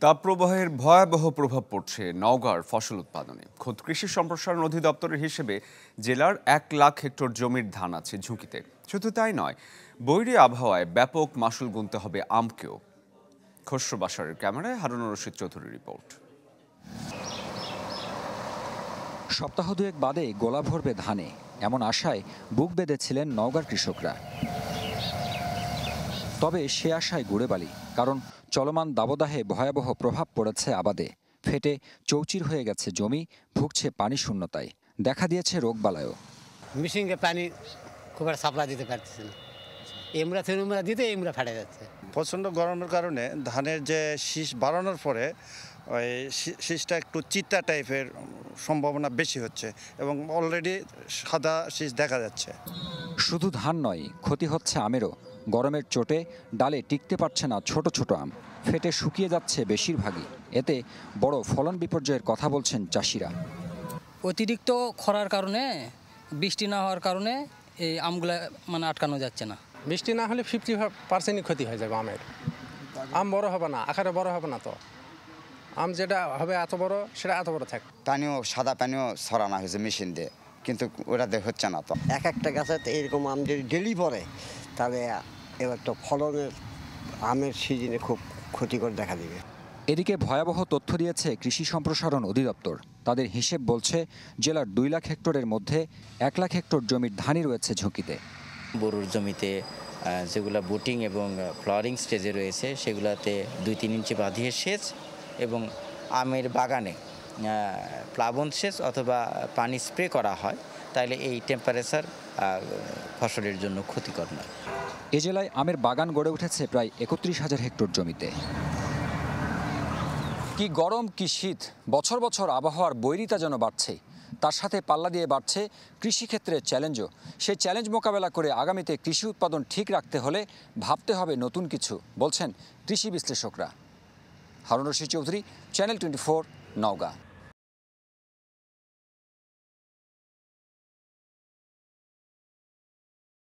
তাপপ্রবাহের ভয়াবহ প্রভাব পড়ছে নওগাঁর ফসল উৎপাদনে। খোদ কৃষি সম্প্রসারণ অধিদপ্তরের হিসেবে জেলার 1,00,000 হেক্টর জমির ধান আছে ঝুঁকিতে। শুধু তাই নয়, বৈরী আবহাওয়ায় ব্যাপক মাশুল গুনতে হবে আমকেও। খসরু বাশারের ক্যামেরায় হারুনুর রশিদ চৌধুরীর রিপোর্ট। সপ্তাহ দুয়েক বাদে গোলা ভরবে ধানে, এমন আশায় বুক বেঁধেছিলেন নওগাঁর কৃষকরা। তবে সে আশায় গুড়ে বালি, কারণ চলমান দাবদাহে ভয়াবহ প্রভাব পড়েছে আবাদে। ফেটে চৌচির হয়ে গেছে জমি, ভুগছে পানি শূন্যতায়, দেখা দিয়েছে রোগবালায়ও। মেশিনকে পানি খুব একটা সাপ্লাই দিতে পারতেছে না, এমরা দিতে এমরা ফেটে যাচ্ছে। প্রচণ্ড গরমের কারণে ধানের যে শীষ বাড়ানোর পরে ওই শীষটা একটু চিত্তা টাইপের সম্ভাবনা বেশি হচ্ছে এবং অলরেডি সাদা শীষ দেখা যাচ্ছে। শুধু ধান নয়, ক্ষতি হচ্ছে আমেরও। গরমের চোটে ডালে টিকতে পারছে না ছোট ছোট আম, ফেটে শুকিয়ে যাচ্ছে বেশিরভাগই। এতে বড় ফলন বিপর্যয়ের কথা বলছেন চাষিরা। অতিরিক্ত খরার কারণে, বৃষ্টি না হওয়ার কারণে এই আমগুলো আটকানো যাচ্ছে না। বৃষ্টি না হলে 50% ক্ষতি হয়ে যাবে আমের। আম বড় হবে না, আকারে বড় হবে না। তো আম যেটা হবে এত বড়, সেটা এত বড় থাকে। পানিও সাদা পানিও ছড়ানো হয়েছে মেশিন দিয়ে, কিন্তু ওটা হচ্ছে না। তো এক একটা গাছে এরকম আম যদি ডেলি পড়ে, তাহলে এবার তো ফলনের আমের সিজনে খুব ক্ষতিকর দেখা দিবে। এদিকে ভয়াবহ তথ্য দিয়েছে কৃষি সম্প্রসারণ অধিদপ্তর। তাদের হিসেব বলছে জেলার 2,00,000 হেক্টরের মধ্যে 1,00,000 হেক্টর জমির ধানই রয়েছে ঝুঁকিতে। বরুর জমিতে যেগুলো বুটিং এবং ফ্লাওয়ারিং স্টেজে রয়েছে, সেগুলোতে 2-3 ইঞ্চি বাঁধিয়ে সেচ, এবং আমের বাগানে প্লাবন সেচ অথবা পানি স্প্রে করা হয়, তাহলে এই টেম্পারেচার ফসলের জন্য ক্ষতিকর নয়। এ জেলায় আমের বাগান গড়ে উঠেছে প্রায় 31,000 হেক্টর জমিতে। কি গরম কি শীত, বছর বছর আবহাওয়ার বৈরিতা যেন বাড়ছে। তার সাথে পাল্লা দিয়ে বাড়ছে কৃষিক্ষেত্রের চ্যালেঞ্জও। সেই চ্যালেঞ্জ মোকাবেলা করে আগামীতে কৃষি উৎপাদন ঠিক রাখতে হলে ভাবতে হবে নতুন কিছু, বলছেন কৃষি বিশ্লেষকরা। হারুন রশিদ চৌধুরী, চ্যানেল 24, নওগাঁ।